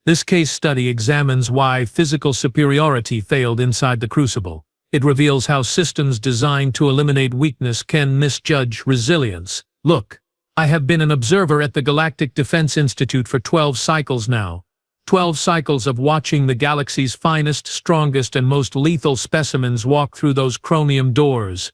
This case study examines why physical superiority failed inside the Crucible. It reveals how systems designed to eliminate weakness can misjudge resilience. Look, I have been an observer at the Galactic Defense Institute for 12 cycles now. 12 cycles of watching the galaxy's finest, strongest, and most lethal specimens walk through those chromium doors.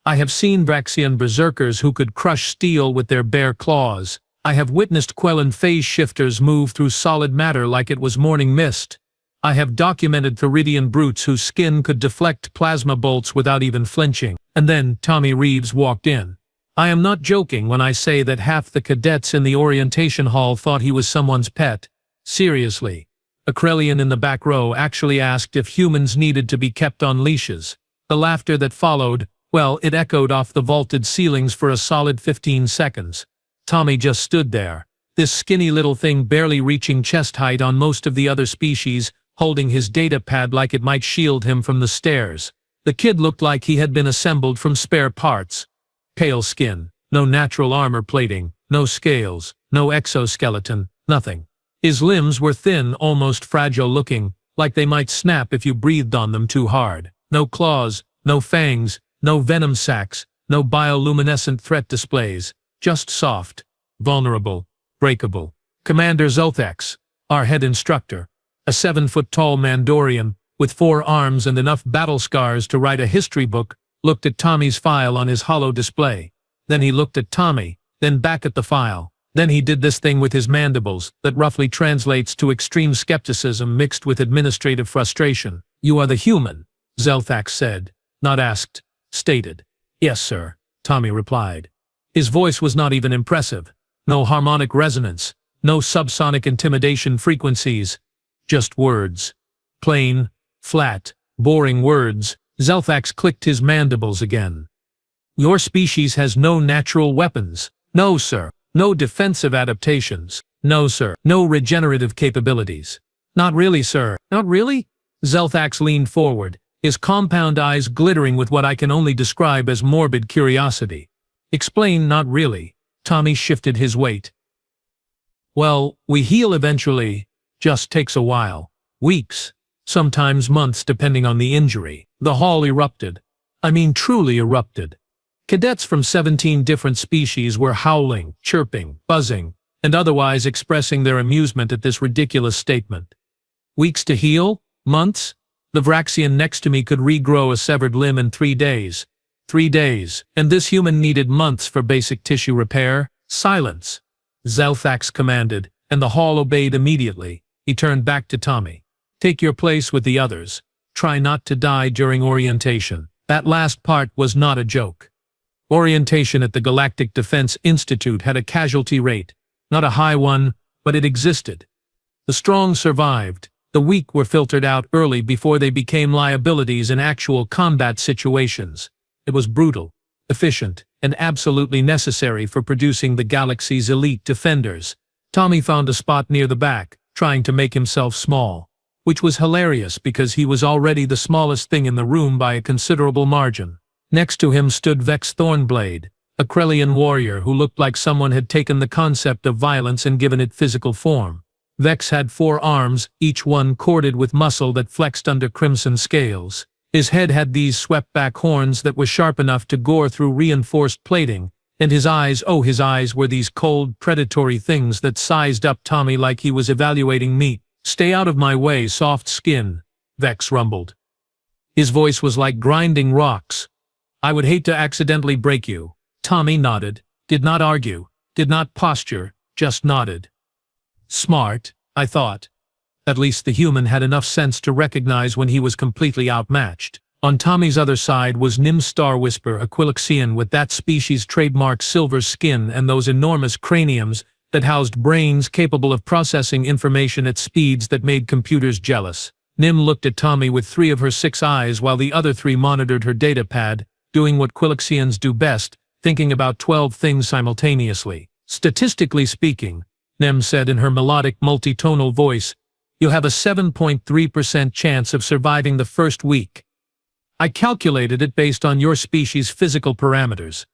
I have seen Vraxian berserkers who could crush steel with their bare claws. I have witnessed Quellan phase shifters move through solid matter like it was morning mist. I have documented Theridian brutes whose skin could deflect plasma bolts without even flinching. And then Tommy Reeves walked in. I am not joking when I say that half the cadets in the orientation hall thought he was someone's pet. Seriously. A Krellian in the back row actually asked if humans needed to be kept on leashes. The laughter that followed, well, it echoed off the vaulted ceilings for a solid 15 seconds. Tommy just stood there, this skinny little thing barely reaching chest height on most of the other species, holding his data pad like it might shield him from the stares. The kid looked like he had been assembled from spare parts. Pale skin, no natural armor plating, no scales, no exoskeleton, nothing. His limbs were thin, almost fragile-looking, like they might snap if you breathed on them too hard. No claws, no fangs, no venom sacs, no bioluminescent threat displays, just soft, vulnerable, breakable. Commander Zolthex, our head instructor, a 7-foot-tall Mandorian, with 4 arms and enough battle scars to write a history book, looked at Tommy's file on his holo display. Then he looked at Tommy, then back at the file. Then he did this thing with his mandibles that roughly translates to extreme skepticism mixed with administrative frustration. "You are the human," Zelthax said, not asked, stated. "Yes, sir," Tommy replied. His voice was not even impressive. No harmonic resonance, no subsonic intimidation frequencies. Just words. Plain, flat, boring words. Zelthax clicked his mandibles again. "Your species has no natural weapons." "No, sir." "No defensive adaptations." "No, sir." "No regenerative capabilities." "Not really, sir." "Not really?" Zelthax leaned forward, his compound eyes glittering with what I can only describe as morbid curiosity. "Explain not really." Tommy shifted his weight. "Well, we heal eventually. Just takes a while. Weeks. Sometimes months depending on the injury." The hall erupted. I mean truly erupted. Cadets from 17 different species were howling, chirping, buzzing, and otherwise expressing their amusement at this ridiculous statement. Weeks to heal? Months? The Vraxian next to me could regrow a severed limb in 3 days. 3 days, and this human needed months for basic tissue repair? Silence! Zelthax commanded, and the hall obeyed immediately. He turned back to Tommy. "Take your place with the others. Try not to die during orientation." That last part was not a joke. Orientation at the Galactic Defense Institute had a casualty rate. Not a high one, but it existed. The strong survived. The weak were filtered out early before they became liabilities in actual combat situations. It was brutal, efficient, and absolutely necessary for producing the galaxy's elite defenders. Tommy found a spot near the back, trying to make himself small, which was hilarious because he was already the smallest thing in the room by a considerable margin. Next to him stood Vex Thornblade, a Krellian warrior who looked like someone had taken the concept of violence and given it physical form. Vex had 4 arms, each one corded with muscle that flexed under crimson scales. His head had these swept-back horns that were sharp enough to gore through reinforced plating, and his eyes, oh his eyes were these cold, predatory things that sized up Tommy like he was evaluating meat. "Stay out of my way, soft skin," Vex rumbled. His voice was like grinding rocks. "I would hate to accidentally break you." Tommy nodded, did not argue, did not posture, just nodded. Smart, I thought. At least the human had enough sense to recognize when he was completely outmatched. On Tommy's other side was Nim Starwhisper, a Quiloxian with that species' trademark silver skin and those enormous craniums that housed brains capable of processing information at speeds that made computers jealous. Nim looked at Tommy with 3 of her 6 eyes while the other 3 monitored her data pad, doing what Quiloxians do best, thinking about 12 things simultaneously. "Statistically speaking," Nim said in her melodic, multitonal voice, "you have a 7.3% chance of surviving the first week. I calculated it based on your species' physical parameters.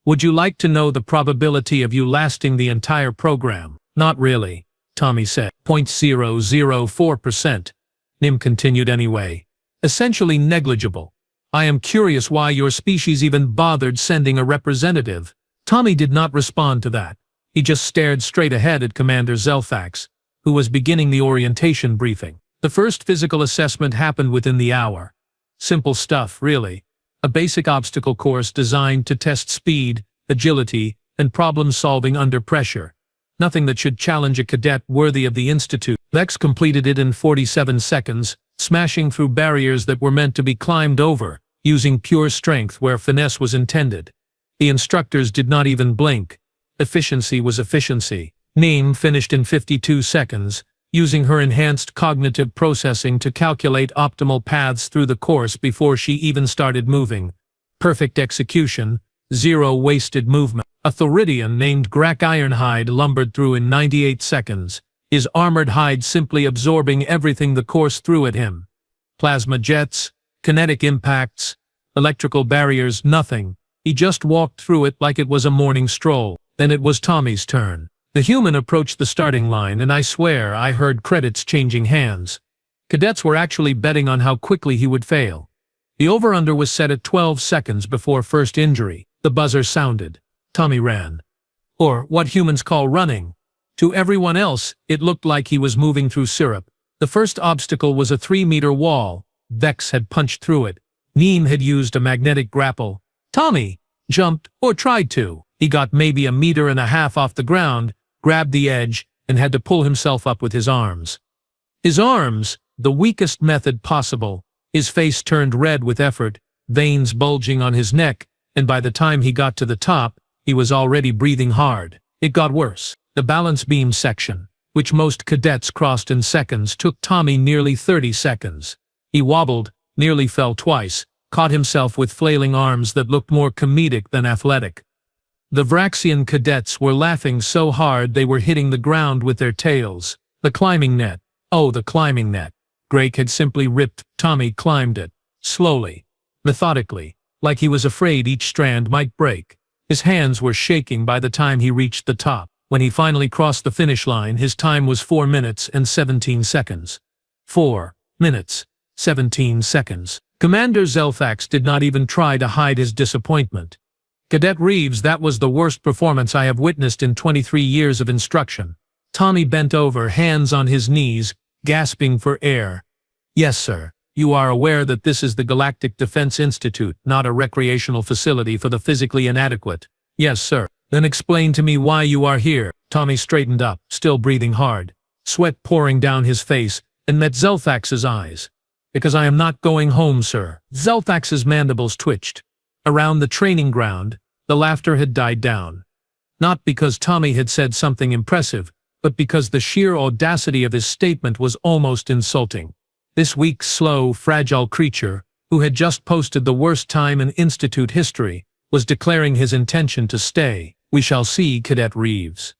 Would you like to know the probability of you lasting the entire program?" "Not really." Tommy said. 0.004%. Nim continued anyway. Essentially negligible. I am curious why your species even bothered sending a representative. Tommy did not respond to that. He just stared straight ahead at Commander Zelfax, who was beginning the orientation briefing. The first physical assessment happened within the hour. Simple stuff, really. A basic obstacle course designed to test speed, agility, and problem-solving under pressure. Nothing that should challenge a cadet worthy of the Institute. Vex completed it in 47 seconds, smashing through barriers that were meant to be climbed over, using pure strength where finesse was intended. The instructors did not even blink. Efficiency was efficiency. Neem finished in 52 seconds, using her enhanced cognitive processing to calculate optimal paths through the course before she even started moving. Perfect execution, zero wasted movement. A Thoridian named Grak Ironhide lumbered through in 98 seconds, his armored hide simply absorbing everything the course threw at him. Plasma jets, kinetic impacts, electrical barriers, nothing. He just walked through it like it was a morning stroll. Then it was Tommy's turn. The human approached the starting line, and I swear I heard credits changing hands. Cadets were actually betting on how quickly he would fail. The over-under was set at 12 seconds before first injury. The buzzer sounded. Tommy ran. Or what humans call running. To everyone else, it looked like he was moving through syrup. The first obstacle was a 3-meter wall. Vex had punched through it. Neem had used a magnetic grapple. Tommy jumped, or tried to. He got maybe 1.5 meters off the ground, grabbed the edge, and had to pull himself up with his arms. His arms, the weakest method possible. His face turned red with effort, veins bulging on his neck, and by the time he got to the top, he was already breathing hard. It got worse. The balance beam section, which most cadets crossed in seconds, took Tommy nearly 30 seconds. He wobbled, nearly fell twice, caught himself with flailing arms that looked more comedic than athletic. The Vraxian cadets were laughing so hard they were hitting the ground with their tails. The climbing net. Oh, the climbing net. Drake had simply ripped. Tommy climbed it. Slowly. Methodically. Like he was afraid each strand might break. His hands were shaking by the time he reached the top. When he finally crossed the finish line, his time was 4 minutes and 17 seconds. 4 minutes, 17 seconds. Commander Zelfax did not even try to hide his disappointment. Cadet Reeves, that was the worst performance I have witnessed in 23 years of instruction. Tommy bent over, hands on his knees, gasping for air. Yes, sir. You are aware that this is the Galactic Defense Institute, not a recreational facility for the physically inadequate. Yes, sir. Then explain to me why you are here. Tommy straightened up, still breathing hard, sweat pouring down his face, and met Zelfax's eyes. Because I am not going home, sir. Zelfax's mandibles twitched. Around the training ground, the laughter had died down. Not because Tommy had said something impressive, but because the sheer audacity of his statement was almost insulting. This weak, slow, fragile creature, who had just posted the worst time in Institute history, was declaring his intention to stay. We shall see, Cadet Reeves,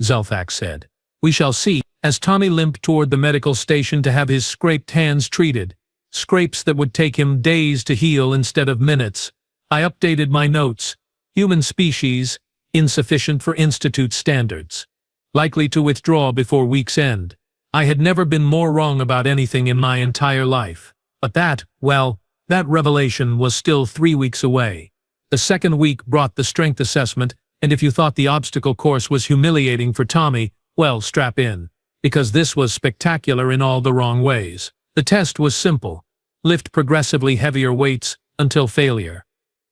Zelfax said. We shall see, as Tommy limped toward the medical station to have his scraped hands treated. Scrapes that would take him days to heal instead of minutes. I updated my notes. Human species, insufficient for Institute standards. Likely to withdraw before week's end. I had never been more wrong about anything in my entire life. But that, well, that revelation was still 3 weeks away. The second week brought the strength assessment, and if you thought the obstacle course was humiliating for Tommy, well, strap in. Because this was spectacular in all the wrong ways. The test was simple. Lift progressively heavier weights until failure.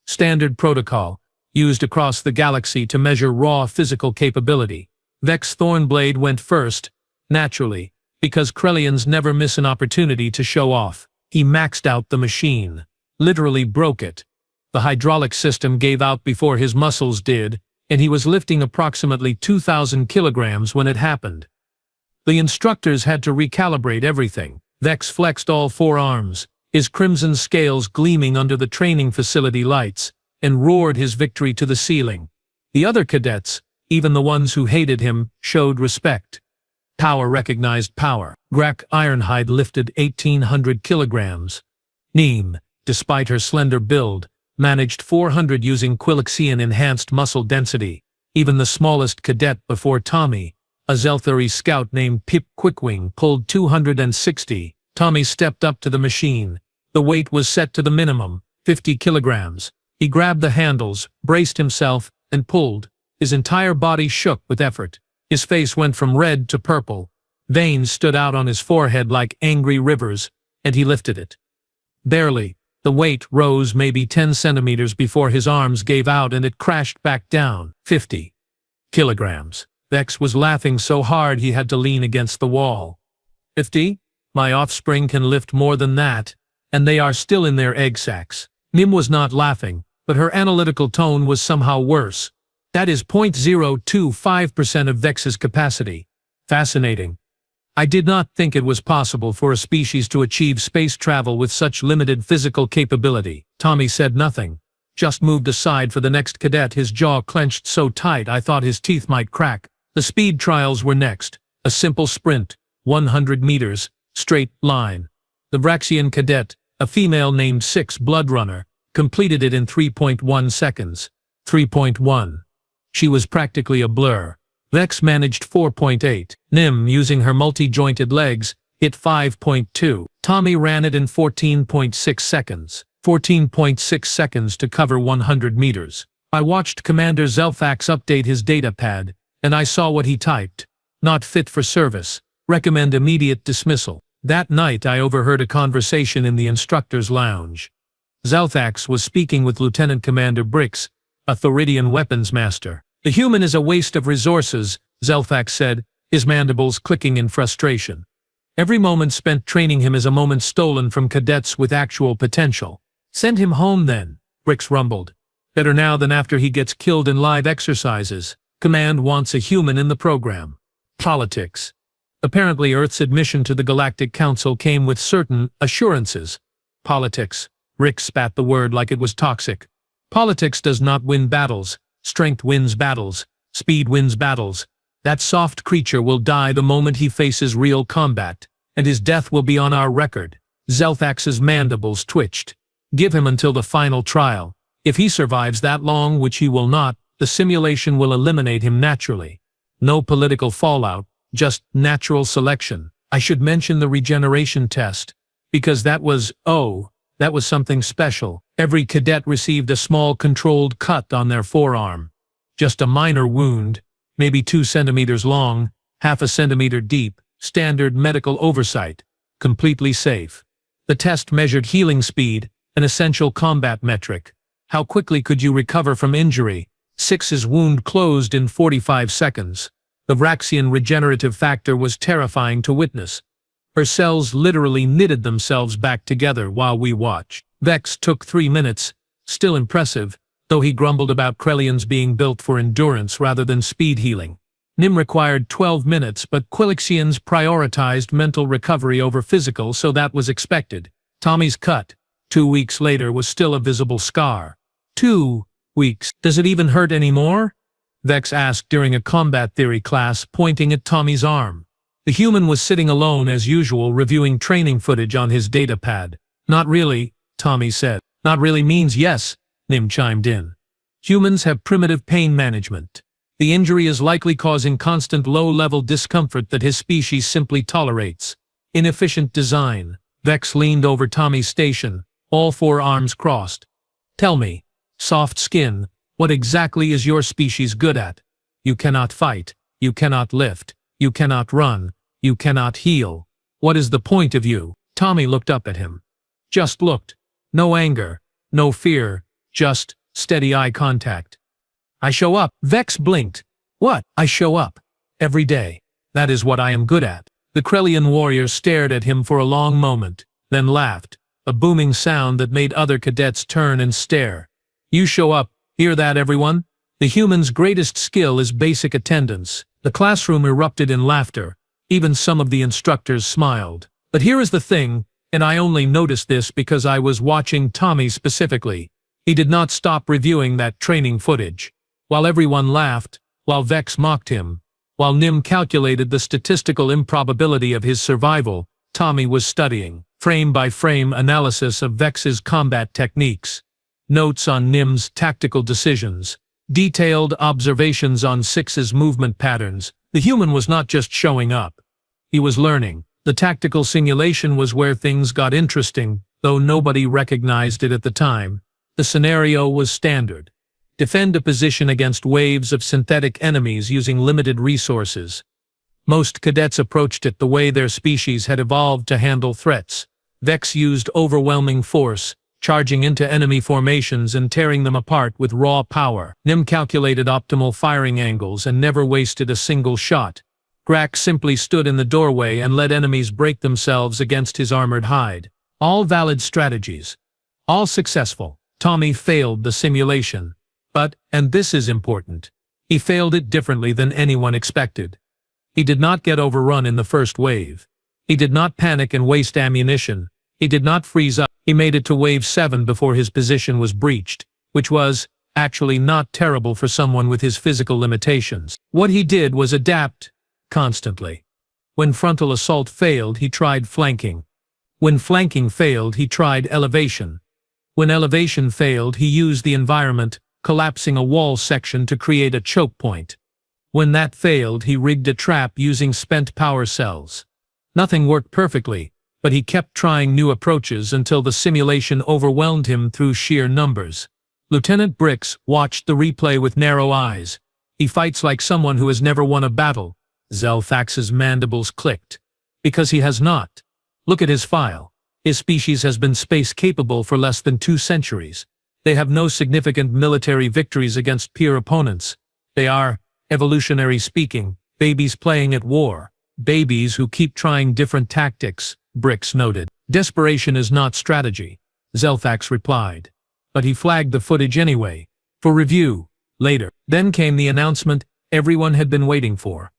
Standard protocol, used across the galaxy to measure raw physical capability. Vex Thornblade went first, naturally, because Krellians never miss an opportunity to show off. He maxed out the machine. Literally broke it. The hydraulic system gave out before his muscles did, and he was lifting approximately 2,000 kilograms when it happened. The instructors had to recalibrate everything. Vex flexed all 4 arms, his crimson scales gleaming under the training facility lights, and roared his victory to the ceiling. The other cadets, even the ones who hated him, showed respect. Power recognized power. Grak Ironhide lifted 1,800 kilograms. Neem, despite her slender build, managed 400 using Quiloxian enhanced muscle density. Even the smallest cadet before Tommy, A Zelthari scout named Pip Quickwing pulled 260. Tommy stepped up to the machine. The weight was set to the minimum, 50 kilograms. He grabbed the handles, braced himself, and pulled. His entire body shook with effort. His face went from red to purple. Veins stood out on his forehead like angry rivers, and he lifted it. Barely. The weight rose maybe 10 centimeters before his arms gave out and it crashed back down. 50 kilograms. Vex was laughing so hard he had to lean against the wall. 50? My offspring can lift more than that, and they are still in their egg sacs. Nim was not laughing, but her analytical tone was somehow worse. That is 0.025% of Vex's capacity. Fascinating. I did not think it was possible for a species to achieve space travel with such limited physical capability. Tommy said nothing, just moved aside for the next cadet, his jaw clenched so tight I thought his teeth might crack. The speed trials were next. A simple sprint, 100 meters, straight line. The Vraxian cadet, a female named Six Bloodrunner, completed it in 3.1 seconds. 3.1. She was practically a blur. Vex managed 4.8. Nim, using her multi-jointed legs, hit 5.2. Tommy ran it in 14.6 seconds. 14.6 seconds to cover 100 meters. I watched Commander Zelfax update his data pad, and I saw what he typed. Not fit for service. Recommend immediate dismissal. That night I overheard a conversation in the instructor's lounge. Zelfax was speaking with Lieutenant Commander Brix, a Thoridian weapons master. The human is a waste of resources, Zelfax said, his mandibles clicking in frustration. Every moment spent training him is a moment stolen from cadets with actual potential. Send him home then, Brix rumbled. Better now than after he gets killed in live exercises. Command wants a human in the program. Politics. Apparently Earth's admission to the Galactic Council came with certain assurances. Politics. Rick spat the word like it was toxic. Politics does not win battles. Strength wins battles. Speed wins battles. That soft creature will die the moment he faces real combat, and his death will be on our record. Zelfax's mandibles twitched. Give him until the final trial. If he survives that long, which he will not, the simulation will eliminate him naturally. No political fallout, just natural selection. I should mention the regeneration test, because that was something special. Every cadet received a small controlled cut on their forearm. Just a minor wound, maybe 2 centimeters long, half a centimeter deep, standard medical oversight. Completely safe. The test measured healing speed, an essential combat metric. How quickly could you recover from injury? Six's wound closed in 45 seconds. The Vraxian regenerative factor was terrifying to witness. Her cells literally knitted themselves back together while we watched. Vex took 3 minutes, still impressive, though he grumbled about Krellians being built for endurance rather than speed healing. Nim required 12 minutes, but Quilixians prioritized mental recovery over physical, so that was expected. Tommy's cut, 2 weeks later, was still a visible scar. 2 weeks. Does it even hurt anymore? Vex asked during a combat theory class, pointing at Tommy's arm. The human was sitting alone as usual, reviewing training footage on his data pad. Not really, Tommy said. Not really means yes, Nim chimed in. Humans have primitive pain management. The injury is likely causing constant low-level discomfort that his species simply tolerates. Inefficient design. Vex leaned over Tommy's station, all 4 arms crossed. Tell me, soft skin, what exactly is your species good at? You cannot fight, you cannot lift, you cannot run, you cannot heal. What is the point of you? Tommy looked up at him. Just looked. No anger, no fear, just steady eye contact. I show up. Vex blinked. What? I show up. Every day. That is what I am good at. The Krellian warrior stared at him for a long moment, then laughed, a booming sound that made other cadets turn and stare. You show up. Hear that, everyone? The human's greatest skill is basic attendance. The classroom erupted in laughter. Even some of the instructors smiled. But here is the thing, and I only noticed this because I was watching Tommy specifically. He did not stop reviewing that training footage. While everyone laughed, while Vex mocked him, while Nim calculated the statistical improbability of his survival, Tommy was studying frame-by-frame analysis of Vex's combat techniques, notes on Nim's tactical decisions, Detailed observations on Six's movement patterns. The human was not just showing up. He was learning. The tactical simulation was where things got interesting, though nobody recognized it at the time. The scenario was standard. Defend a position against waves of synthetic enemies using limited resources. Most cadets approached it the way their species had evolved to handle threats. Vex used overwhelming force, charging into enemy formations and tearing them apart with raw power. Nim calculated optimal firing angles and never wasted a single shot. Grak simply stood in the doorway and let enemies break themselves against his armored hide. All valid strategies. All successful. Tommy failed the simulation. But, and this is important, he failed it differently than anyone expected. He did not get overrun in the first wave. He did not panic and waste ammunition. He did not freeze up. He made it to wave 7 before his position was breached, which was, actually, not terrible for someone with his physical limitations. What he did was adapt constantly. When frontal assault failed, he tried flanking. When flanking failed, he tried elevation. When elevation failed, he used the environment, collapsing a wall section to create a choke point. When that failed, he rigged a trap using spent power cells. Nothing worked perfectly, but he kept trying new approaches until the simulation overwhelmed him through sheer numbers. Lieutenant Brix watched the replay with narrow eyes. He fights like someone who has never won a battle. Zelfax's mandibles clicked. Because he has not. Look at his file. His species has been space-capable for less than 2 centuries. They have no significant military victories against peer opponents. They are, evolutionary speaking, babies playing at war. Babies who keep trying different tactics, Brix noted. Desperation is not strategy, Zelfax replied. But he flagged the footage anyway, for review, later. Then came the announcement everyone had been waiting for.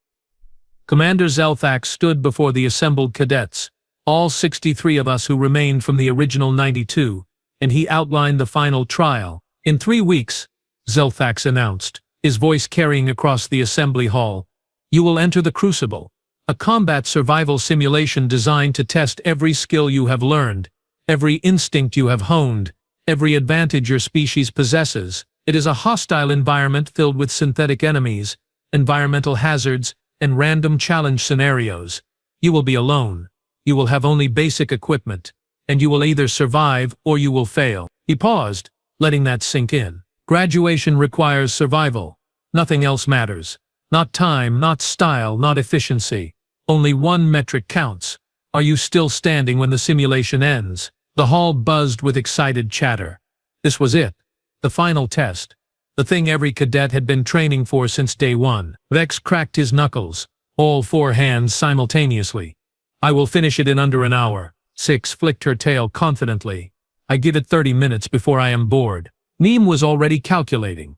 Commander Zelfax stood before the assembled cadets, all 63 of us who remained from the original 92, and he outlined the final trial. In 3 weeks, Zelfax announced, his voice carrying across the assembly hall, you will enter the Crucible, a combat survival simulation designed to test every skill you have learned, every instinct you have honed, every advantage your species possesses. It is a hostile environment filled with synthetic enemies, environmental hazards, and random challenge scenarios. You will be alone. You will have only basic equipment, and you will either survive or you will fail. He paused, letting that sink in. Graduation requires survival. Nothing else matters. Not time, not style, not efficiency. Only one metric counts. Are you still standing when the simulation ends? The hall buzzed with excited chatter. This was it. The final test. The thing every cadet had been training for since day 1. Vex cracked his knuckles, all 4 hands simultaneously. I will finish it in under an hour. Six flicked her tail confidently. I give it 30 minutes before I am bored. Neem was already calculating.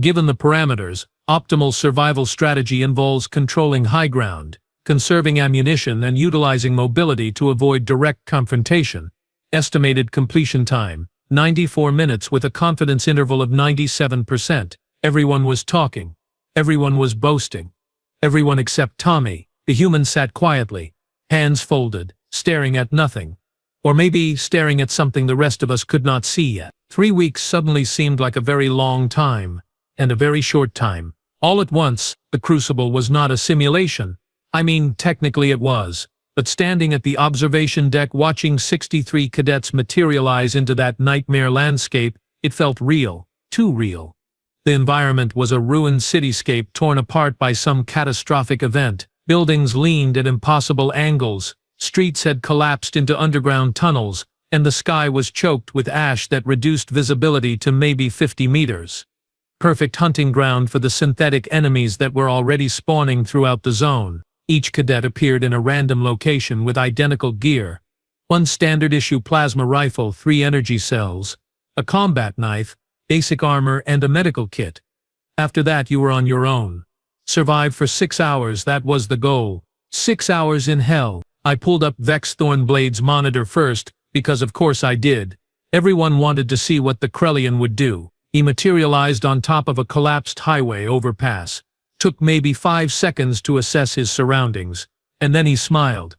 Given the parameters, optimal survival strategy involves controlling high ground, conserving ammunition and utilizing mobility to avoid direct confrontation. Estimated completion time, 94 minutes with a confidence interval of 97%. Everyone was talking. Everyone was boasting. Everyone except Tommy. The human sat quietly, hands folded, staring at nothing. Or maybe staring at something the rest of us could not see yet. 3 weeks suddenly seemed like a very long time, and a very short time. All at once, the Crucible was not a simulation. I mean, technically it was. But standing at the observation deck watching 63 cadets materialize into that nightmare landscape, it felt real. Too real. The environment was a ruined cityscape torn apart by some catastrophic event. Buildings leaned at impossible angles. Streets had collapsed into underground tunnels, and the sky was choked with ash that reduced visibility to maybe 50 meters. Perfect hunting ground for the synthetic enemies that were already spawning throughout the zone. Each cadet appeared in a random location with identical gear. 1 standard-issue plasma rifle, 3 energy cells, a combat knife, basic armor, and a medical kit. After that you were on your own. Survive for 6 hours, that was the goal. 6 hours in hell. I pulled up Vex Thornblade's monitor first, because of course I did. Everyone wanted to see what the Krellian would do. He materialized on top of a collapsed highway overpass. Took maybe 5 seconds to assess his surroundings, and then he smiled.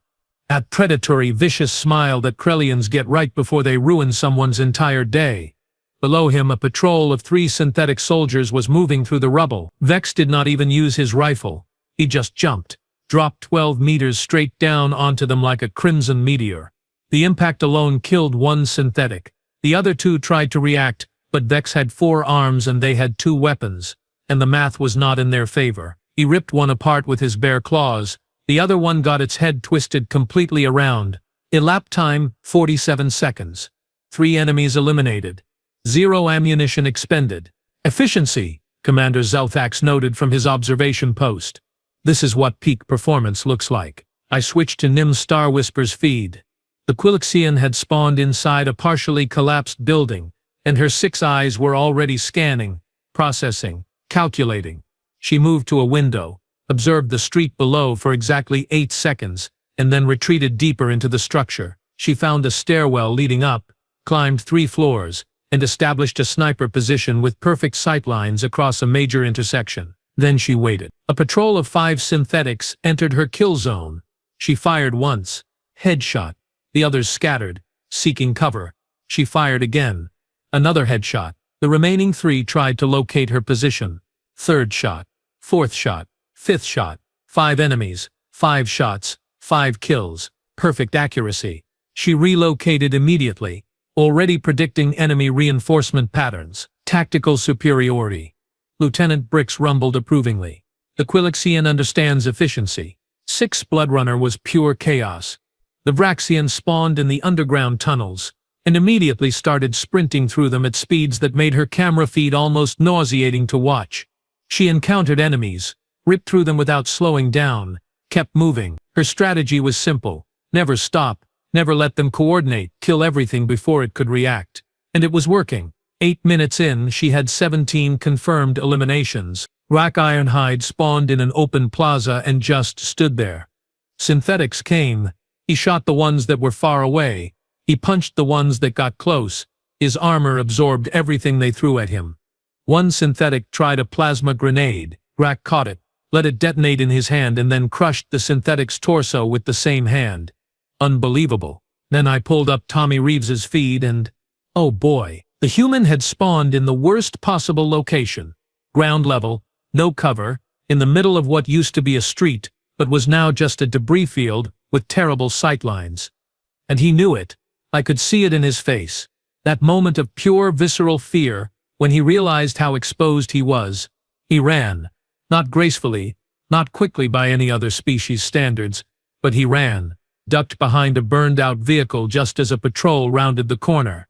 That predatory, vicious smile that Krellians get right before they ruin someone's entire day. Below him, a patrol of 3 synthetic soldiers was moving through the rubble. Vex did not even use his rifle. He just jumped, dropped 12 meters straight down onto them like a crimson meteor. The impact alone killed 1 synthetic. The other 2 tried to react, but Vex had 4 arms and they had 2 weapons, and the math was not in their favor. He ripped one apart with his bare claws. The other one got its head twisted completely around. Elapsed time, 47 seconds. 3 enemies eliminated. 0 ammunition expended. Efficiency, Commander Zelthax noted from his observation post. This is what peak performance looks like. I switched to Nim Star Whisper's feed. The Quilixian had spawned inside a partially collapsed building, and her 6 eyes were already scanning, processing, calculating. She moved to a window, observed the street below for exactly 8 seconds, and then retreated deeper into the structure. She found a stairwell leading up, climbed 3 floors, and established a sniper position with perfect sightlines across a major intersection. Then she waited. A patrol of 5 synthetics entered her kill zone. She fired once. Headshot. The others scattered, seeking cover. She fired again. Another headshot. The remaining 3 tried to locate her position. 3rd shot. 4th shot. 5th shot. 5 enemies. 5 shots. 5 kills. Perfect accuracy. She relocated immediately, already predicting enemy reinforcement patterns. Tactical superiority. Lieutenant Brix rumbled approvingly. The Quilixian understands efficiency. 6 Bloodrunner was pure chaos. The Vraxian spawned in the underground tunnels, and immediately started sprinting through them at speeds that made her camera feed almost nauseating to watch. She encountered enemies, ripped through them without slowing down, kept moving. Her strategy was simple. Never stop, never let them coordinate, kill everything before it could react. And it was working. 8 minutes in, she had 17 confirmed eliminations. Rack Ironhide spawned in an open plaza and just stood there. Synthetics came. He shot the ones that were far away. He punched the ones that got close. His armor absorbed everything they threw at him. 1 synthetic tried a plasma grenade. Rack caught it, let it detonate in his hand, and then crushed the synthetic's torso with the same hand. Unbelievable. Then I pulled up Tommy Reeves's feed and, oh boy, the human had spawned in the worst possible location. Ground level, no cover, in the middle of what used to be a street, but was now just a debris field with terrible sightlines. And he knew it. I could see it in his face. That moment of pure visceral fear, when he realized how exposed he was. He ran. Not gracefully, not quickly by any other species standards, but he ran, ducked behind a burned-out vehicle just as a patrol rounded the corner.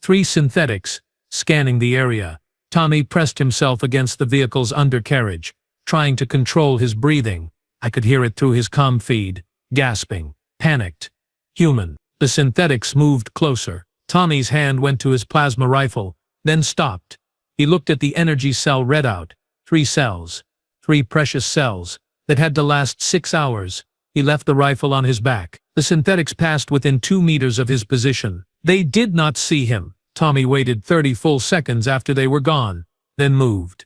3 synthetics, scanning the area. Tommy pressed himself against the vehicle's undercarriage, trying to control his breathing. I could hear it through his comm feed, gasping, panicked. Human. The synthetics moved closer. Tommy's hand went to his plasma rifle, then stopped. He looked at the energy cell readout. 3 cells. 3 precious cells that had to last 6 hours. He left the rifle on his back. The synthetics passed within 2 meters of his position. They did not see him. Tommy waited 30 full seconds after they were gone, then moved.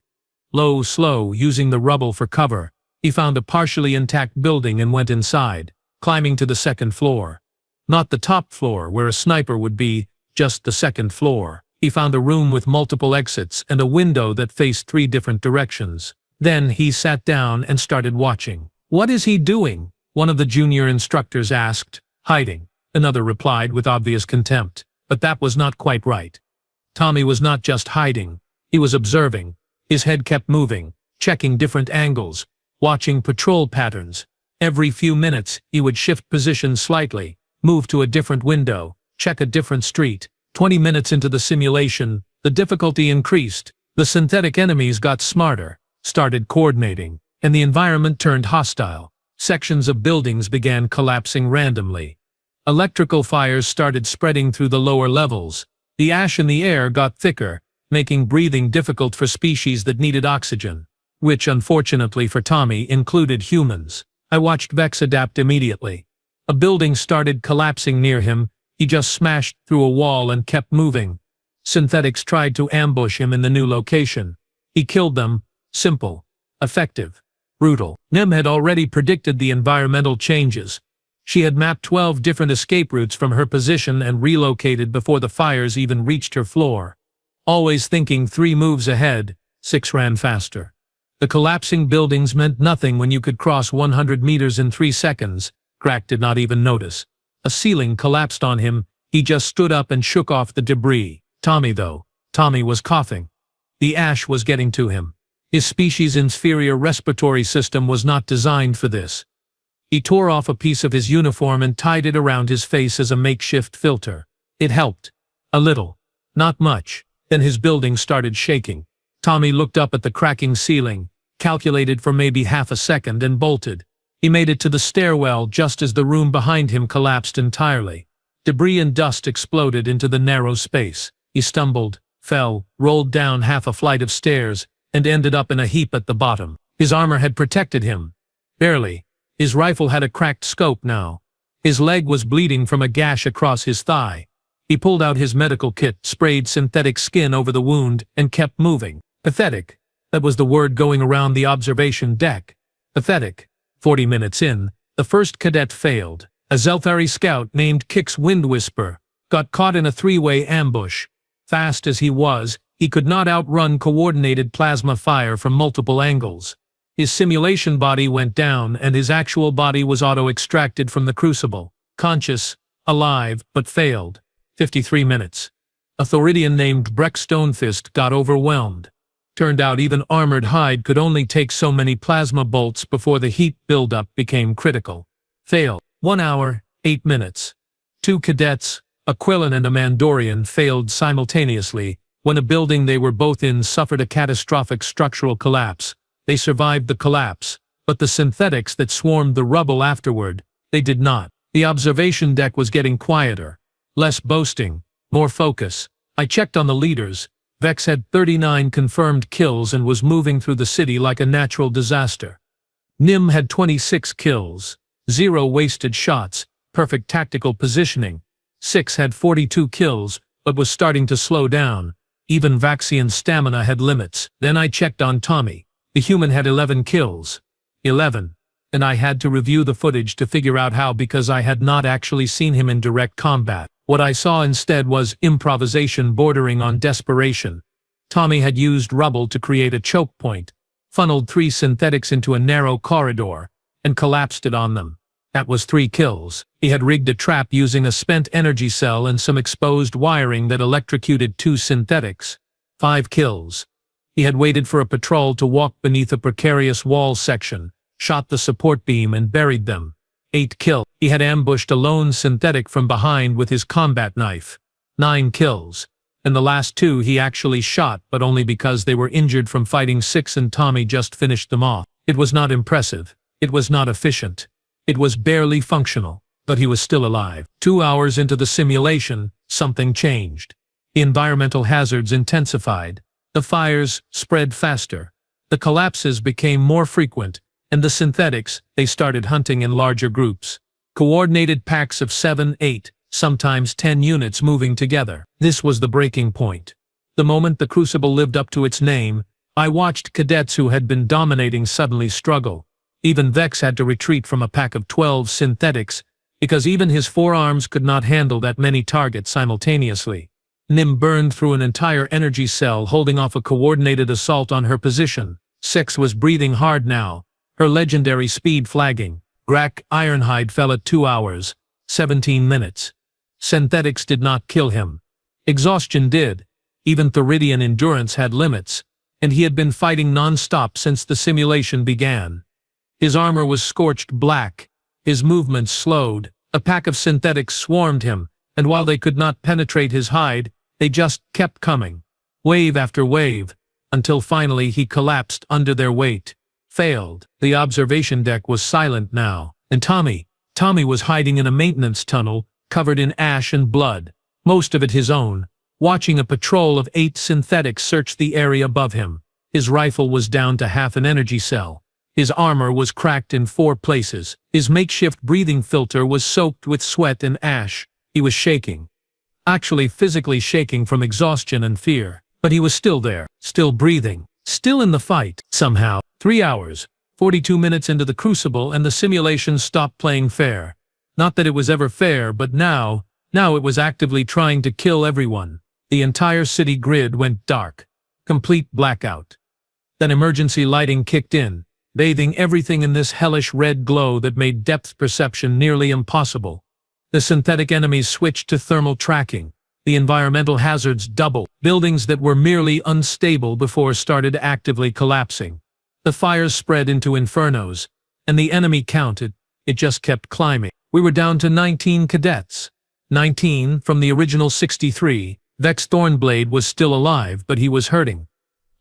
Low, slow, using the rubble for cover, he found a partially intact building and went inside, climbing to the 2nd floor. Not the top floor where a sniper would be, just the 2nd floor. He found a room with multiple exits and a window that faced 3 different directions. Then he sat down and started watching. What is he doing? One of the junior instructors asked. Hiding. Another replied with obvious contempt. But that was not quite right. Tommy was not just hiding. He was observing. His head kept moving, checking different angles, watching patrol patterns. Every few minutes, he would shift position slightly, move to a different window, check a different street. 20 minutes into the simulation, the difficulty increased. The synthetic enemies got smarter, started coordinating, and the environment turned hostile. Sections of buildings began collapsing randomly. Electrical fires started spreading through the lower levels. The ash in the air got thicker, making breathing difficult for species that needed oxygen, which unfortunately for Tommy included humans. I watched Vex adapt immediately. A building started collapsing near him. He just smashed through a wall and kept moving. Synthetics tried to ambush him in the new location. He killed them. Simple. Effective. Brutal. Nim had already predicted the environmental changes. She had mapped 12 different escape routes from her position and relocated before the fires even reached her floor. Always thinking 3 moves ahead, Six ran faster. The collapsing buildings meant nothing when you could cross 100 meters in 3 seconds. Crack did not even notice. A ceiling collapsed on him. He just stood up and shook off the debris. Tommy was coughing. The ash was getting to him. His species' inferior respiratory system was not designed for this. He tore off a piece of his uniform and tied it around his face as a makeshift filter. It helped. A little. Not much. Then his building started shaking. Tommy looked up at the cracking ceiling, calculated for maybe half a second, and bolted. He made it to the stairwell just as the room behind him collapsed entirely. Debris and dust exploded into the narrow space. He stumbled, fell, rolled down half a flight of stairs, and ended up in a heap at the bottom. His armor had protected him. Barely. His rifle had a cracked scope now. His leg was bleeding from a gash across his thigh. He pulled out his medical kit, sprayed synthetic skin over the wound, and kept moving. Pathetic. That was the word going around the observation deck. Pathetic. 40 minutes in, the first cadet failed. A Zelthari scout named Kix Windwhisper got caught in a 3-way ambush. Fast as he was, he could not outrun coordinated plasma fire from multiple angles. His simulation body went down, and his actual body was auto-extracted from the crucible. Conscious, alive, but failed. 53 minutes. A Thoridian named Breck Stonefist got overwhelmed. Turned out even armored hide could only take so many plasma bolts before the heat buildup became critical. Failed. 1 hour, 8 minutes. 2 cadets, a Quillan and a Mandorian, failed simultaneously when a building they were both in suffered a catastrophic structural collapse. They survived the collapse, but the synthetics that swarmed the rubble afterward, they did not. The observation deck was getting quieter. Less boasting, more focus. I checked on the leaders. Vex had 39 confirmed kills and was moving through the city like a natural disaster. Nim had 26 kills, 0 wasted shots, perfect tactical positioning. Six had 42 kills, but was starting to slow down. Even Vaxian's stamina had limits. Then I checked on Tommy. The human had 11 kills. 11. And I had to review the footage to figure out how, because I had not actually seen him in direct combat. What I saw instead was improvisation bordering on desperation. Tommy had used rubble to create a choke point, funneled 3 synthetics into a narrow corridor, and collapsed it on them. That was 3 kills. He had rigged a trap using a spent energy cell and some exposed wiring that electrocuted 2 synthetics. 5 kills. He had waited for a patrol to walk beneath a precarious wall section, shot the support beam and buried them. 8 kills. He had ambushed a lone synthetic from behind with his combat knife. 9 kills. And the last 2 he actually shot, but only because they were injured from fighting Six and Tommy just finished them off. It was not impressive. It was not efficient. It was barely functional, but he was still alive. 2 hours into the simulation, something changed. The environmental hazards intensified. The fires spread faster. The collapses became more frequent, and the synthetics, they started hunting in larger groups. Coordinated packs of 7, 8, sometimes 10 units moving together. This was the breaking point. The moment the Crucible lived up to its name, I watched cadets who had been dominating suddenly struggle. Even Vex had to retreat from a pack of 12 synthetics, because even his forearms could not handle that many targets simultaneously. Nim burned through an entire energy cell holding off a coordinated assault on her position. Six was breathing hard now, her legendary speed flagging. Grak Ironhide fell at 2 hours, 17 minutes. Synthetics did not kill him. Exhaustion did. Even Thoridian endurance had limits, and he had been fighting non-stop since the simulation began. His armor was scorched black, his movements slowed. A pack of synthetics swarmed him, and while they could not penetrate his hide, they just kept coming, wave after wave, until finally he collapsed under their weight. Failed. The observation deck was silent now, and Tommy was hiding in a maintenance tunnel, covered in ash and blood, most of it his own, watching a patrol of 8 synthetics search the area above him. His rifle was down to half an energy cell. His armor was cracked in 4 places. His makeshift breathing filter was soaked with sweat and ash. He was shaking. Actually physically shaking from exhaustion and fear. But he was still there, still breathing, still in the fight, somehow. 3 hours, 42 minutes into the Crucible, and the simulation stopped playing fair. Not that it was ever fair, but now it was actively trying to kill everyone. The entire city grid went dark. Complete blackout. Then emergency lighting kicked in, bathing everything in this hellish red glow that made depth perception nearly impossible. The synthetic enemies switched to thermal tracking. The environmental hazards doubled. Buildings that were merely unstable before started actively collapsing. The fires spread into infernos, and the enemy counted. It just kept climbing. We were down to 19 cadets. 19 from the original 63. Vex Thornblade was still alive, but he was hurting.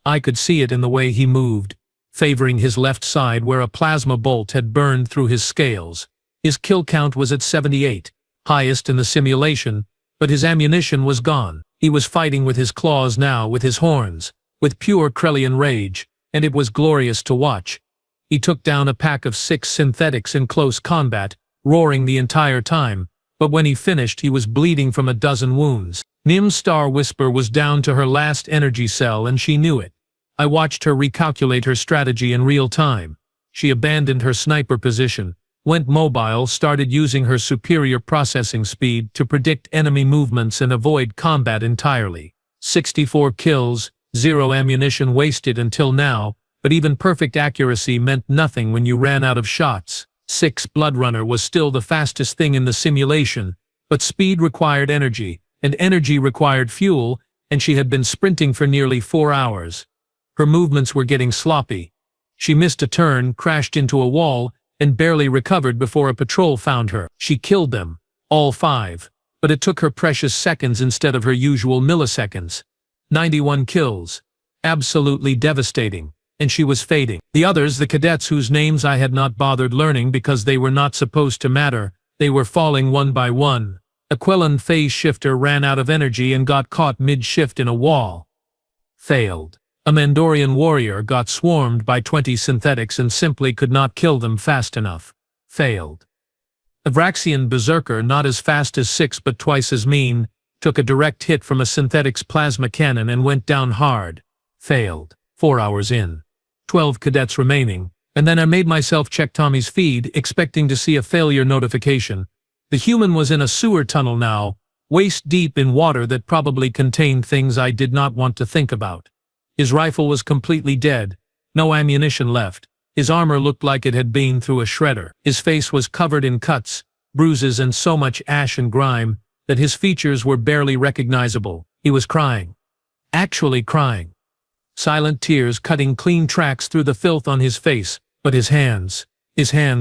I could see it in the way he moved, favoring his left side where a plasma bolt had burned through his scales. His kill count was at 78, highest in the simulation, but his ammunition was gone. He was fighting with his claws now, with his horns, with pure Krellian rage, and it was glorious to watch. He took down a pack of 6 synthetics in close combat, roaring the entire time, but when he finished he was bleeding from a dozen wounds. Nim's Star Whisper was down to her last energy cell and she knew it. I watched her recalculate her strategy in real time. She abandoned her sniper position, went mobile, started using her superior processing speed to predict enemy movements and avoid combat entirely. 64 kills, 0 ammunition wasted until now, but even perfect accuracy meant nothing when you ran out of shots. 6 Bloodrunner was still the fastest thing in the simulation, but speed required energy, and energy required fuel, and she had been sprinting for nearly 4 hours. Her movements were getting sloppy. She missed a turn, crashed into a wall, and barely recovered before a patrol found her. She killed them, all 5, but it took her precious seconds instead of her usual milliseconds. 91 kills. Absolutely devastating, and she was fading. The others, the cadets whose names I had not bothered learning because they were not supposed to matter, they were falling one by one. A Quellan phase shifter ran out of energy and got caught mid-shift in a wall. Failed. A Mandorian warrior got swarmed by 20 synthetics and simply could not kill them fast enough. Failed. A Vraxian berserker, not as fast as 6 but twice as mean, took a direct hit from a synthetic's plasma cannon and went down hard. Failed. 4 hours in. 12 cadets remaining, and then I made myself check Tommy's feed, expecting to see a failure notification. The human was in a sewer tunnel now, waist deep in water that probably contained things I did not want to think about. His rifle was completely dead, no ammunition left. His armor looked like it had been through a shredder. His face was covered in cuts, bruises and so much ash and grime that his features were barely recognizable. He was crying. Actually crying. Silent tears cutting clean tracks through the filth on his face, but his hands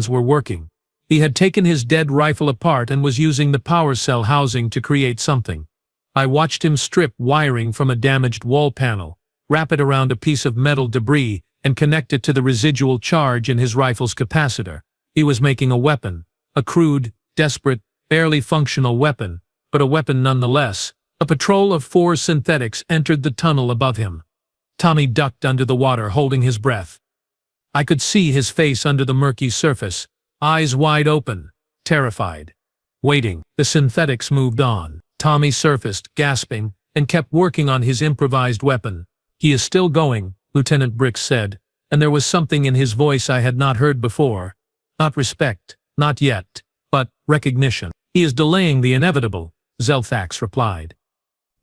were working. He had taken his dead rifle apart and was using the power cell housing to create something. I watched him strip wiring from a damaged wall panel, wrap it around a piece of metal debris, and connect it to the residual charge in his rifle's capacitor. He was making a weapon, a crude, desperate, barely functional weapon, but a weapon nonetheless. A patrol of 4 synthetics entered the tunnel above him. Tommy ducked under the water, holding his breath. I could see his face under the murky surface, eyes wide open, terrified. Waiting. The synthetics moved on. Tommy surfaced, gasping, and kept working on his improvised weapon. "He is still going," Lieutenant Brix said, and there was something in his voice I had not heard before. Not respect, not yet, but recognition. "He is delaying the inevitable," Zelthax replied.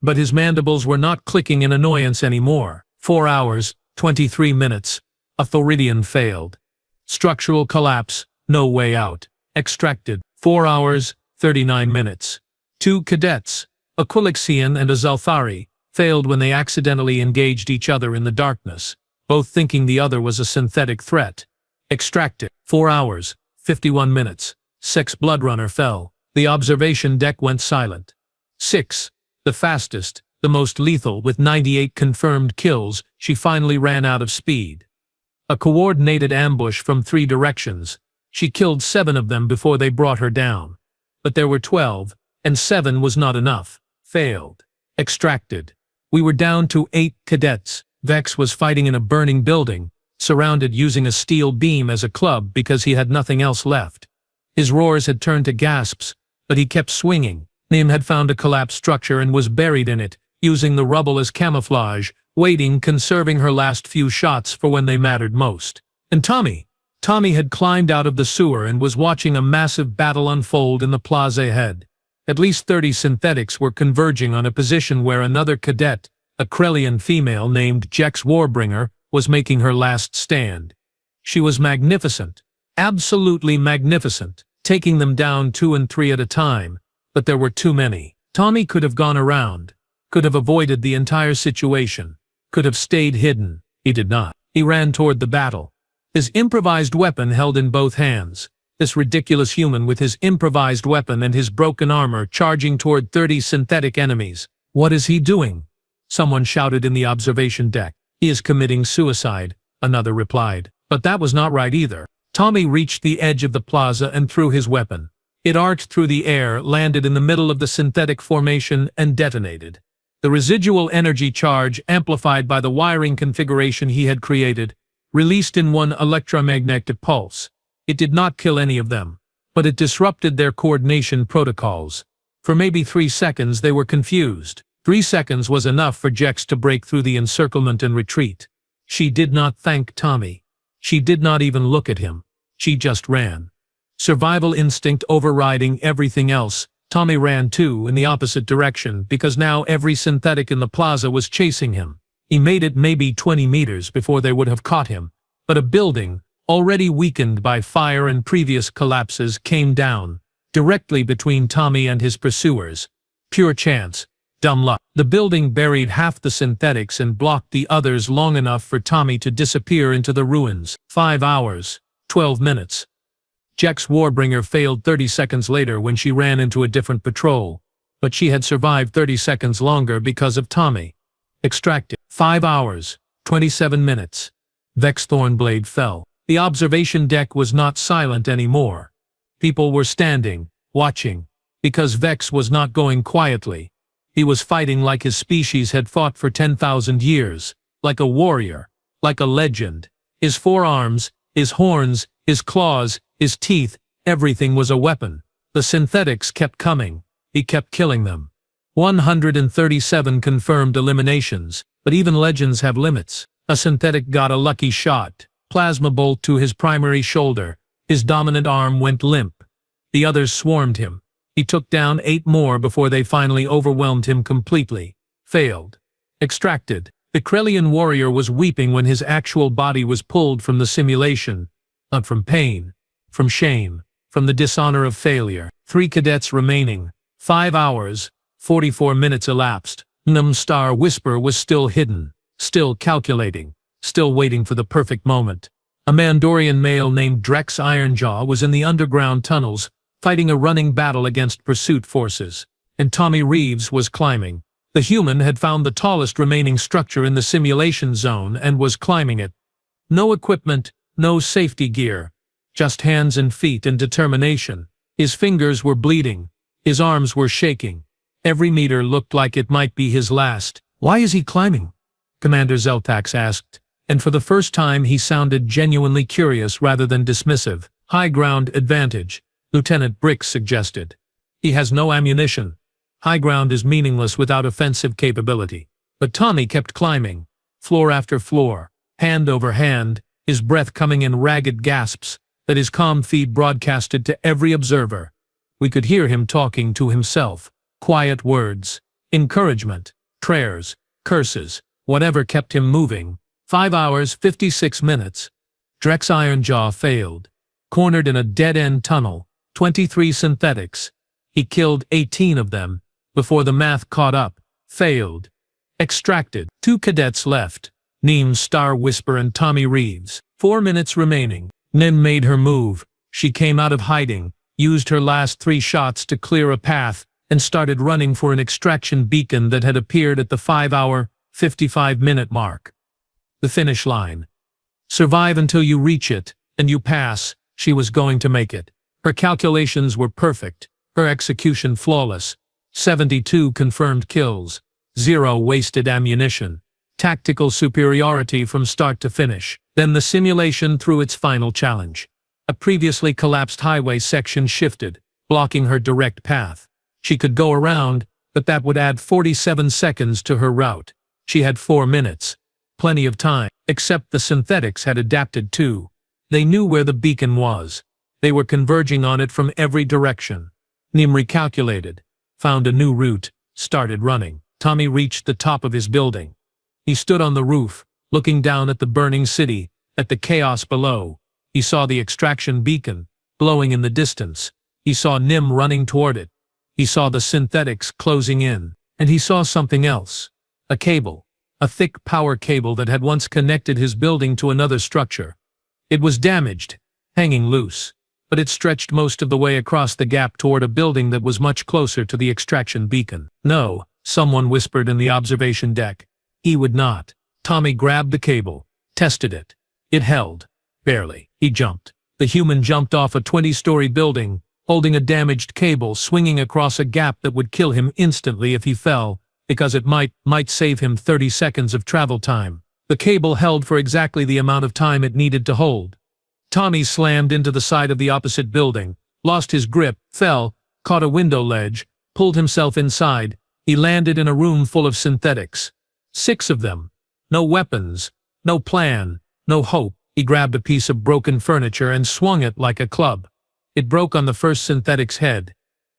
But his mandibles were not clicking in annoyance anymore. 4 hours, 23 minutes. A Thoridian failed. Structural collapse, no way out. Extracted. 4 hours, 39 minutes. 2 cadets, a Quilixian and a Zalthari, failed when they accidentally engaged each other in the darkness, both thinking the other was a synthetic threat. Extracted. 4 hours, 51 minutes. 6 Bloodrunner fell. The observation deck went silent. 6, the fastest, the most lethal, with 98 confirmed kills, she finally ran out of speed. A coordinated ambush from 3 directions. She killed 7 of them before they brought her down. But there were 12, and 7 was not enough. Failed. Extracted. We were down to 8 cadets. Vex was fighting in a burning building, surrounded, using a steel beam as a club because he had nothing else left. His roars had turned to gasps, but he kept swinging. Nim had found a collapsed structure and was buried in it, using the rubble as camouflage, waiting, conserving her last few shots for when they mattered most. And Tommy had climbed out of the sewer and was watching a massive battle unfold in the plaza ahead. At least 30 synthetics were converging on a position where another cadet, a Krellian female named Jex Warbringer, was making her last stand. She was magnificent, absolutely magnificent, taking them down 2 and 3 at a time, but there were too many. Tommy could have gone around, could have avoided the entire situation, could have stayed hidden. He did not. He ran toward the battle, his improvised weapon held in both hands. This ridiculous human with his improvised weapon and his broken armor charging toward 30 synthetic enemies. What is he doing? Someone shouted in the observation deck. He is committing suicide, another replied. But that was not right either. Tommy reached the edge of the plaza and threw his weapon. It arced through the air, landed in the middle of the synthetic formation, and detonated. The residual energy charge, amplified by the wiring configuration he had created, released in one electromagnetic pulse. It did not kill any of them, but it disrupted their coordination protocols. For maybe 3 seconds they were confused. 3 seconds was enough for Jex to break through the encirclement and retreat. She did not thank Tommy. She did not even look at him. She just ran. Survival instinct overriding everything else, Tommy ran too in the opposite direction because now every synthetic in the plaza was chasing him. He made it maybe 20 meters before they would have caught him, but a building, already weakened by fire and previous collapses, came down, directly between Tommy and his pursuers. Pure chance. Dumb luck. The building buried half the synthetics and blocked the others long enough for Tommy to disappear into the ruins. 5 hours, 12 minutes. Jex Warbringer failed 30 seconds later when she ran into a different patrol, but she had survived 30 seconds longer because of Tommy. Extracted. 5 hours, 27 minutes. Vex Thornblade fell. The observation deck was not silent anymore. People were standing, watching, because Vex was not going quietly. He was fighting like his species had fought for 10,000 years, like a warrior, like a legend. His forearms, his horns, his claws, his teeth, everything was a weapon. The synthetics kept coming. He kept killing them. 137 confirmed eliminations, but even legends have limits. A synthetic got a lucky shot. Plasma bolt to his primary shoulder. His dominant arm went limp. The others swarmed him. He took down 8 more before they finally overwhelmed him completely. Failed. Extracted. The Krellian warrior was weeping when his actual body was pulled from the simulation. Not from pain. From shame. From the dishonor of failure. 3 cadets remaining. 5 hours, 44 minutes elapsed. Star Whisper was still hidden. Still calculating. Still waiting for the perfect moment. A Mandorian male named Drex Ironjaw was in the underground tunnels, fighting a running battle against pursuit forces, and Tommy Reeves was climbing. The human had found the tallest remaining structure in the simulation zone and was climbing it. No equipment, no safety gear, just hands and feet and determination. His fingers were bleeding, his arms were shaking. Every meter looked like it might be his last. "Why is he climbing?" Commander Zeltax asked, and for the first time he sounded genuinely curious rather than dismissive. "High ground advantage," Lieutenant Bricks suggested. "He has no ammunition. High ground is meaningless without offensive capability." But Tommy kept climbing, floor after floor, hand over hand, his breath coming in ragged gasps that his comm feed broadcasted to every observer. We could hear him talking to himself. Quiet words, encouragement, prayers, curses, whatever kept him moving. 5 hours, 56 minutes. Drex Ironjaw failed. Cornered in a dead-end tunnel. 23 synthetics. He killed 18 of them, before the math caught up. Failed. Extracted. 2 cadets left. Neem, Star Whisper, and Tommy Reeves. 4 minutes remaining. Nim made her move. She came out of hiding, used her last 3 shots to clear a path, and started running for an extraction beacon that had appeared at the 5-hour, 55-minute mark. The finish line. Survive until you reach it, and you pass. She was going to make it. Her calculations were perfect, her execution flawless. 72 confirmed kills, 0 wasted ammunition. Tactical superiority from start to finish. Then the simulation threw its final challenge. A previously collapsed highway section shifted, blocking her direct path. She could go around, but that would add 47 seconds to her route. She had 4 minutes. Plenty of time, except the synthetics had adapted too. They knew where the beacon was. They were converging on it from every direction. Nim recalculated. found a new route, started running. Tommy reached the top of his building. He stood on the roof, looking down at the burning city, at the chaos below. He saw the extraction beacon, glowing in the distance. He saw Nim running toward it. He saw the synthetics closing in. And he saw something else. A cable. A thick power cable that had once connected his building to another structure. It was damaged, hanging loose, but it stretched most of the way across the gap toward a building that was much closer to the extraction beacon. No, someone whispered in the observation deck. He would not. Tommy grabbed the cable, tested it. It held. Barely. He jumped. The human jumped off a 20-story building, holding a damaged cable swinging across a gap that would kill him instantly if he fell, because it might save him 30 seconds of travel time. The cable held for exactly the amount of time it needed to hold. Tommy slammed into the side of the opposite building, lost his grip, fell, caught a window ledge, pulled himself inside. He landed in a room full of synthetics. 6 of them. No weapons, no plan, no hope. He grabbed a piece of broken furniture and swung it like a club. It broke on the first synthetic's head.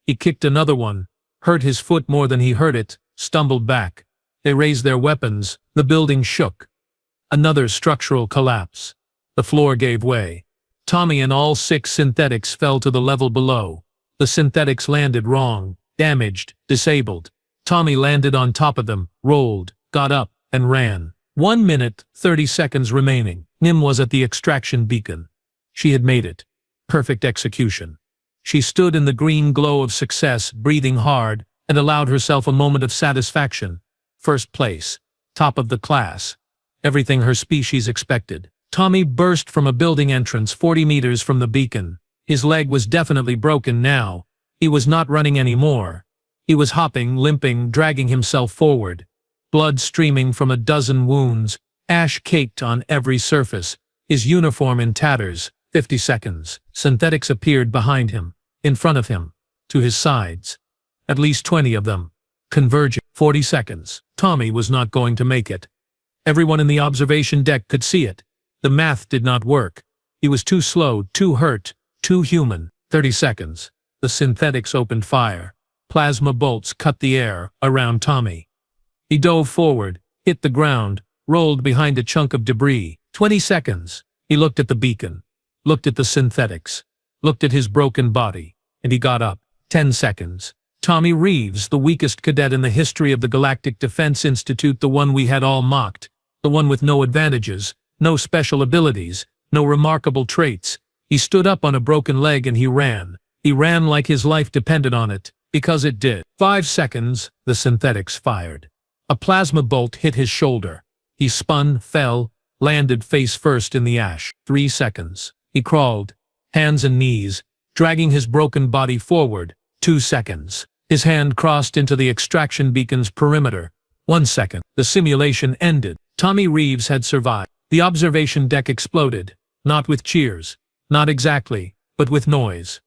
He kicked another one, hurt his foot more than he hurt it, stumbled back. They raised their weapons. The building shook. Another structural collapse. The floor gave way. Tommy and all 6 synthetics fell to the level below. The synthetics landed wrong, damaged, disabled. Tommy landed on top of them, rolled, got up, and ran. 1 minute, 30 seconds remaining. Nim was at the extraction beacon. She had made it. Perfect execution. She stood in the green glow of success, breathing hard, and allowed herself a moment of satisfaction. First place. Top of the class. Everything her species expected. Tommy burst from a building entrance 40 meters from the beacon. His leg was definitely broken now. He was not running anymore. He was hopping, limping, dragging himself forward. Blood streaming from a dozen wounds, ash caked on every surface, his uniform in tatters. 50 seconds. Synthetics appeared behind him, in front of him, to his sides. At least 20 of them. Converging. 40 seconds. Tommy was not going to make it. Everyone in the observation deck could see it. The math did not work. He was too slow, too hurt, too human. 30 seconds. The synthetics opened fire. Plasma bolts cut the air around Tommy. He dove forward, hit the ground, rolled behind a chunk of debris. 20 seconds. He looked at the beacon, looked at the synthetics, looked at his broken body, and he got up. 10 seconds. Tommy Reeves, the weakest cadet in the history of the Galactic Defense Institute, the one we had all mocked, the one with no advantages, no special abilities, no remarkable traits. He stood up on a broken leg and he ran. He ran like his life depended on it, because it did. 5 seconds. The synthetics fired. A plasma bolt hit his shoulder. He spun, fell, landed face first in the ash. 3 seconds. He crawled, hands and knees, dragging his broken body forward. 2 seconds. His hand crossed into the extraction beacon's perimeter. 1 second. The simulation ended. Tommy Reeves had survived. The observation deck exploded. Not with cheers. Not exactly, but with noise.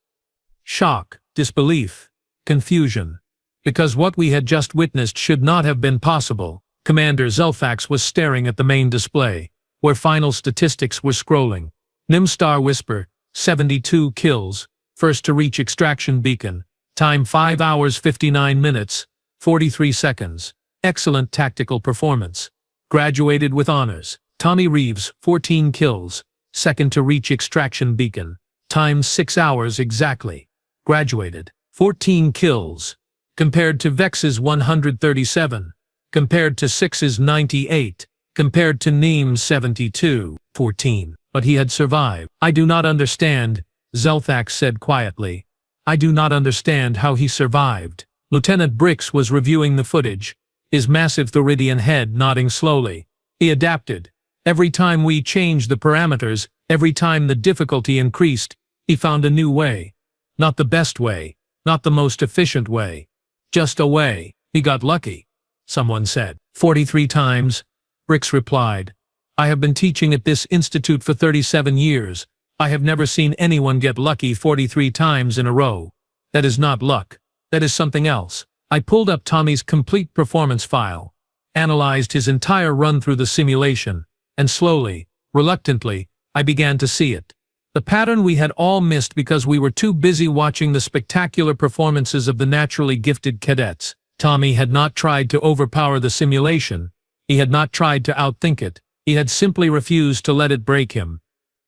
Shock, disbelief, confusion. Because what we had just witnessed should not have been possible. Commander Zelfax was staring at the main display, where final statistics were scrolling. Nimstar Whisper, 72 kills, first to reach extraction beacon. Time 5 hours 59 minutes, 43 seconds. Excellent tactical performance. Graduated with honors. Tommy Reeves, 14 kills, second to reach extraction beacon. Time 6 hours exactly. Graduated. 14 kills. Compared to Vex's 137. Compared to Six's 98. Compared to Neem's 72. 14. But he had survived. I do not understand, Zelthax said quietly. I do not understand how he survived. Lieutenant Brix was reviewing the footage, his massive Theridian head nodding slowly. He adapted. Every time we changed the parameters, every time the difficulty increased, he found a new way. Not the best way, not the most efficient way. Just a way. He got lucky, someone said. 43 times, Brix replied. I have been teaching at this institute for 37 years. I have never seen anyone get lucky 43 times in a row. That is not luck. That is something else. I pulled up Tommy's complete performance file, analyzed his entire run through the simulation, and slowly, reluctantly, I began to see it. The pattern we had all missed because we were too busy watching the spectacular performances of the naturally gifted cadets. Tommy had not tried to overpower the simulation. He had not tried to outthink it. He had simply refused to let it break him.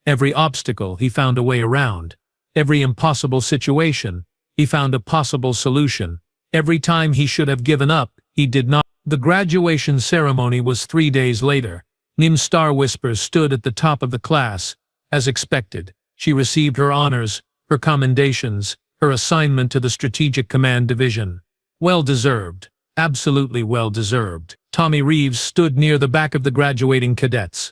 Every obstacle he found a way around. Every impossible situation, he found a possible solution. Every time he should have given up, he did not. The graduation ceremony was 3 days later. Nim Star Whispers stood at the top of the class. As expected, she received her honors, her commendations, her assignment to the Strategic Command Division. Well-deserved. Absolutely well-deserved. Tommy Reeves stood near the back of the graduating cadets.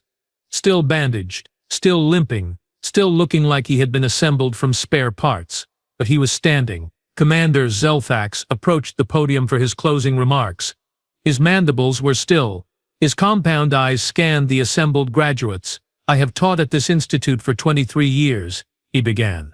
Still bandaged, still limping, still looking like he had been assembled from spare parts. But he was standing. Commander Zelthax approached the podium for his closing remarks. His mandibles were still. His compound eyes scanned the assembled graduates. "I have taught at this institute for 23 years, he began.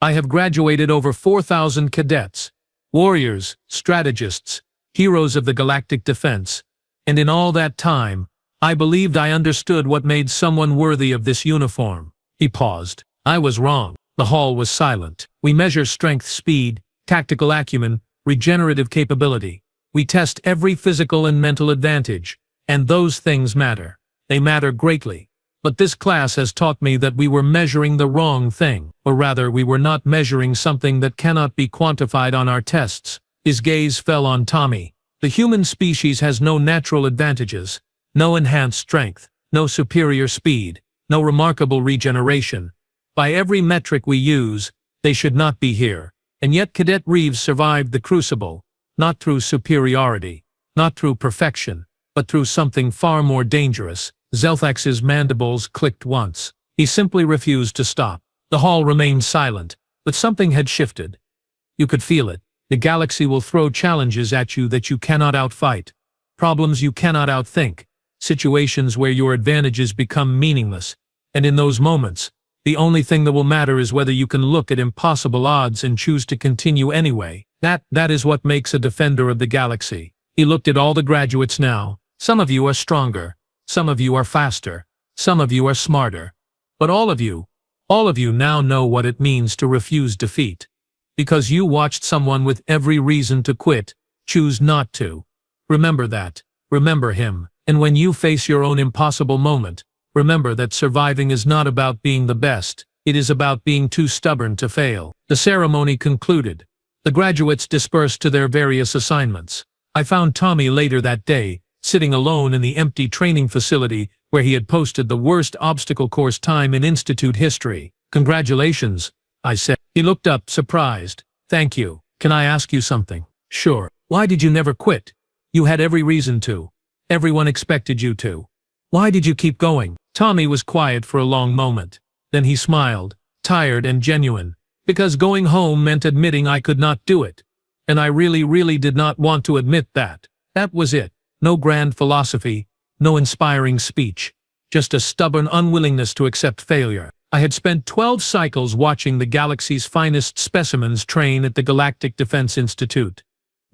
"I have graduated over 4,000 cadets, warriors, strategists, heroes of the galactic defense, and in all that time, I believed I understood what made someone worthy of this uniform." He paused. I was wrong. The hall was silent. "We measure strength, speed, tactical acumen, regenerative capability. We test every physical and mental advantage, and those things matter. They matter greatly. But this class has taught me that we were measuring the wrong thing, or rather we were not measuring something that cannot be quantified on our tests." His gaze fell on Tommy. "The human species has no natural advantages, no enhanced strength, no superior speed, no remarkable regeneration. By every metric we use, they should not be here. And yet Cadet Reeves survived the crucible, not through superiority, not through perfection, but through something far more dangerous." Zelthax's mandibles clicked once. He simply refused to stop. The hall remained silent, but something had shifted. You could feel it. The galaxy will throw challenges at you that you cannot outfight, problems you cannot outthink, situations where your advantages become meaningless. And in those moments, the only thing that will matter is whether you can look at impossible odds and choose to continue anyway. That is what makes a defender of the galaxy. He looked at all the graduates now. Some of you are stronger. Some of you are faster. Some of you are smarter. But all of you now know what it means to refuse defeat. Because you watched someone with every reason to quit, choose not to. Remember that. Remember him. And when you face your own impossible moment, remember that surviving is not about being the best. It is about being too stubborn to fail. The ceremony concluded. The graduates dispersed to their various assignments. I found Tommy later that day, sitting alone in the empty training facility where he had posted the worst obstacle course time in Institute history. "Congratulations," I said. He looked up, surprised. "Thank you. Can I ask you something?" "Sure." "Why did you never quit? You had every reason to. Everyone expected you to. Why did you keep going?" Tommy was quiet for a long moment. Then he smiled, tired and genuine. "Because going home meant admitting I could not do it. And I really did not want to admit that. That was it. No grand philosophy, no inspiring speech, just a stubborn unwillingness to accept failure. I had spent 12 cycles watching the galaxy's finest specimens train at the Galactic Defense Institute.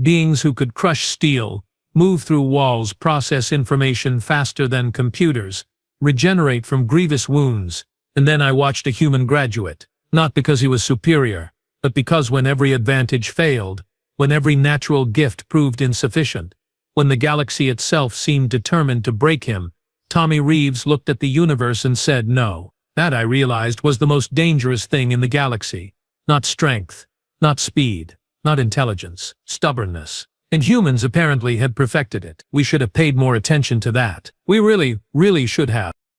Beings who could crush steel, move through walls, process information faster than computers, regenerate from grievous wounds. And then I watched a human graduate, not because he was superior, but because when every advantage failed, when every natural gift proved insufficient, when the galaxy itself seemed determined to break him, Tommy Reeves looked at the universe and said no. That, I realized, was the most dangerous thing in the galaxy. Not strength, not speed, not intelligence, stubbornness. And humans apparently had perfected it. We should have paid more attention to that. We really should have.